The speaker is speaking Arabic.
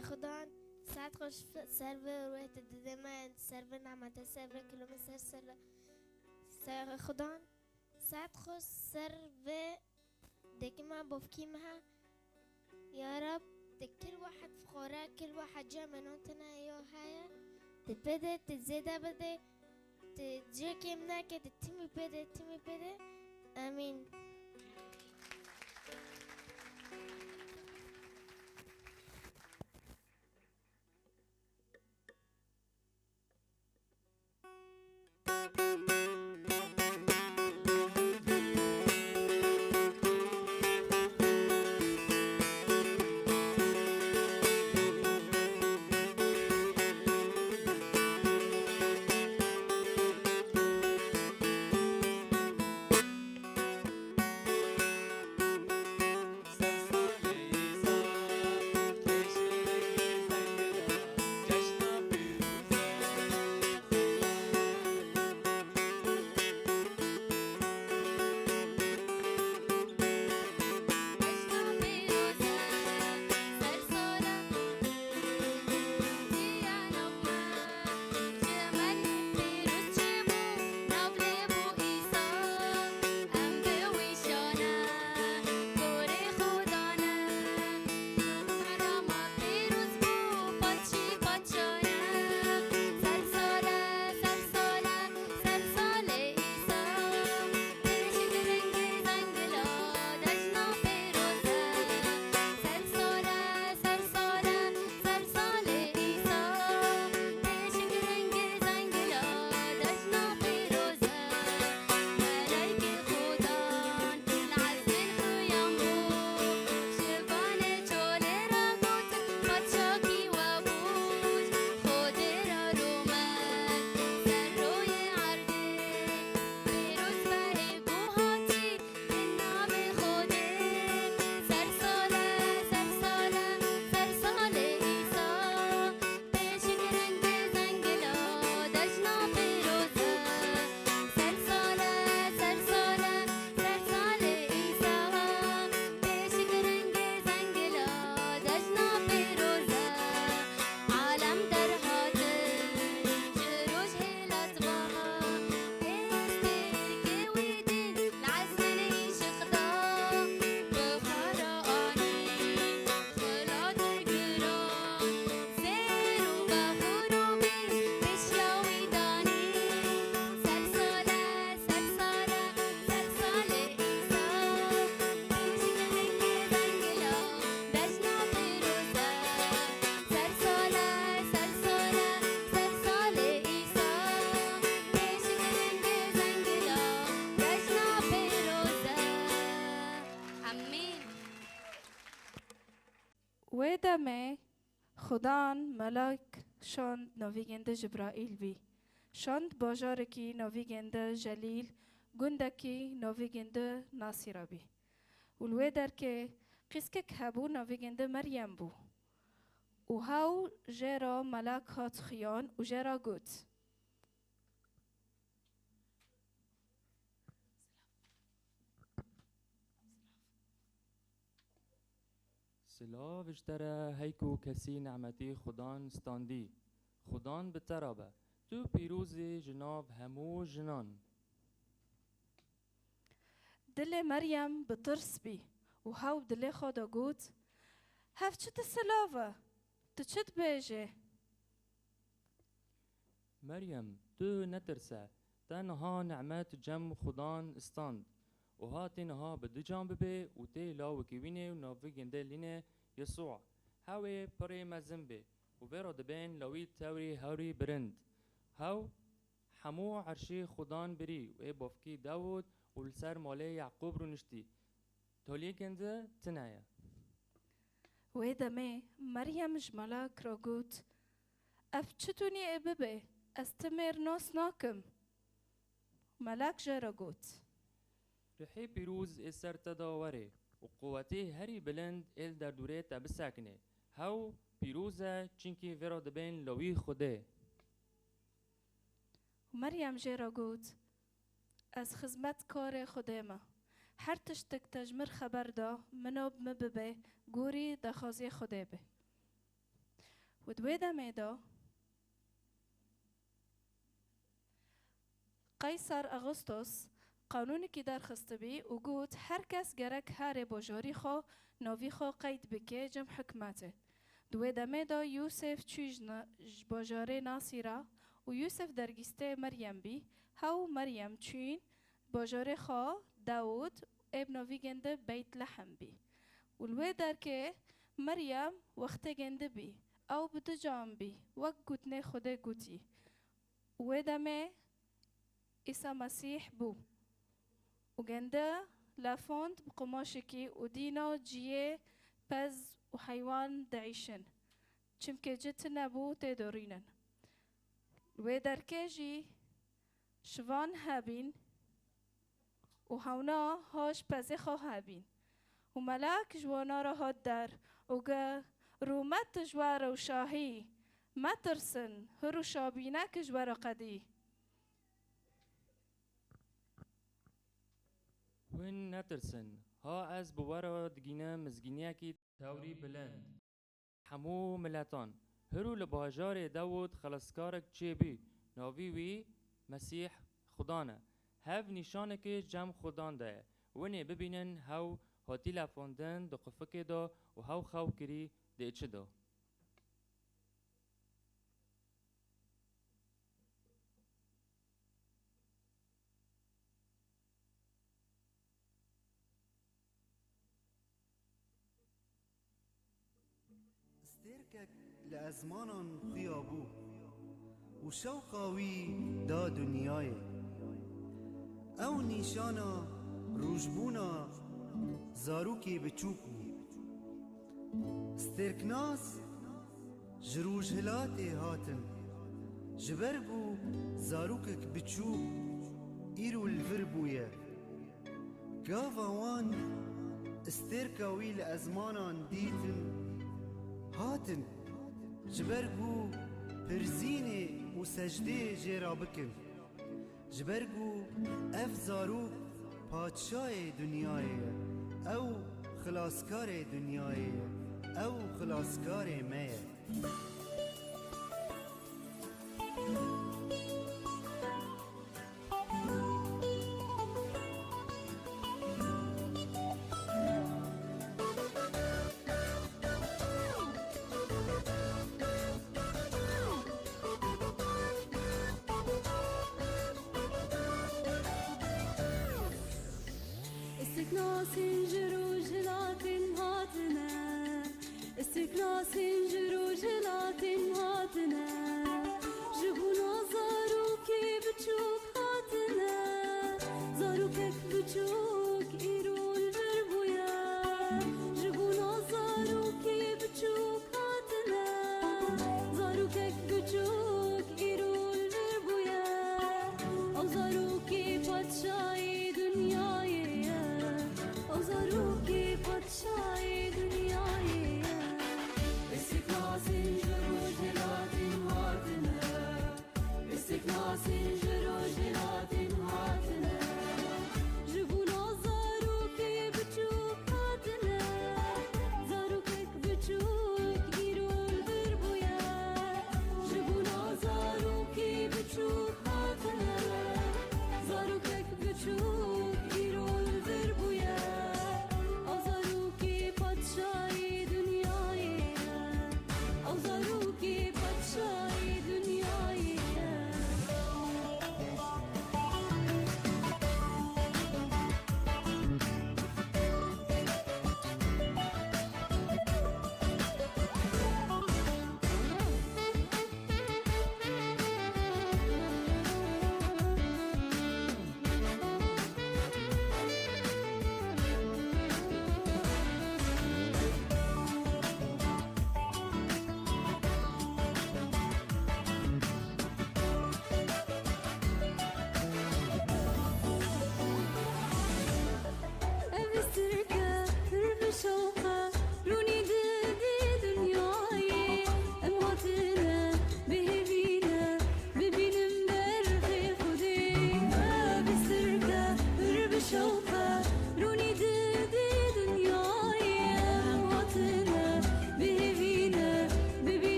خدان ساعت خوش سر و رویت دیده من سر و نعمت سر و کلوم سر خدان ساعت خوش سر و دکی ما بفکیم ها يا رب كل واحد فخورة كل واحد جا من انتنا يا هيا تبدأ تزيد بدأ تجي كيمنا كده تمي بدأ آمين. ودمه خدان ملاک شاند نویگنده جبرائیل بی شاند باجارکی نویگنده جلیل گندکی نویگنده ناصیرا بی ولوی در که قسکک هبو نویگنده مریم بو و هاو جرا ملاک هات خیان و جرا گوت سلا وجتره هیکو کسی نعمتی خدان استاندی خدان بترابه تو پیروزی جناب همو جنان دل مریم بترس بی و هاو دل خدا گوت هف چت سلاوه تو چت بیجه مریم تو نترسه تنها نعمت جم خدان استاند و هاتی نها بدو جان ببه و تی لا وکیوینه و ناوی گنده لینه يسوع هاوي بري مزنبه وبيرو دبين لويت تاوري هاوري برند هاو حمو عرشي خدان بري و بوفكي داود والسر مالي يعقوب رونشتي تولي كنده تنايا ویدمه مریم جمالا کراگوت اف چتونی اببه استمر ناس ناکم ملاک جرا گوت رحي بيروز اسر تداوري وقوتي هري بلند ال در دوره تبساكنه هاو بيروزه چنكي فيرو دبين لوي خوده مریم جرا گوت از خدمت کار خودم هر تشتک تجمر خبر دا منو مببه گوری دخازی خوده به و دوی دمه دا قیصر اغسطس قانونی که درخست بی و گوت هر کس گرک هر باجاری خو ناوی خو قید بکه جم حکمته. دوی دمه دا یوسف چوش باجاره ناصیرا و یوسف درگسته مریم بی هاو مریم چون باجاره خو داود ابن ناوی گنده بیت لحم بی و لوی در که مریم وقت گنده بی او بدو جام بی وک گوتنه خود گوتی و دمه عیسی مسیح بو و گنده لافوند بقماشکی و دینا جیه پز و حیوان دعیشن چمکه جت نبو تدورینن و درکه جی شوان هابین و هونا هاش پزه خواه هابین و ملاک جوانا را هاد در و گه رومت جوار و شاهی مترسن هرو شابینک جوار قدی وين نترسن ها از بوارا دگینه مزگینیه کی تاوری بلند حمو ملتان هرو لباجار داود خلصکارک چه بی ناوی وی مسیح خدانه هف نشانه که جم خدان ده ونه ببینن هاو هاتی لفاندن دو قفکه دا و هاو خاو کری ده چه دا استركك لأزمان خيابو وشوقاوي دا دنياي او نيشانا روجبونا زاروكي بچوكو استركناس جروج هلاتي هاتن جبربو زاروكك بچوك إيرو الفربوية قافوان استركاوي لأزمانان ديتن هاتن جبرگو پرزینه و سجده جیرا بکن جبرگو اف زارو پادشاه دنیای او خلاصکار دنیای او خلاصکار میه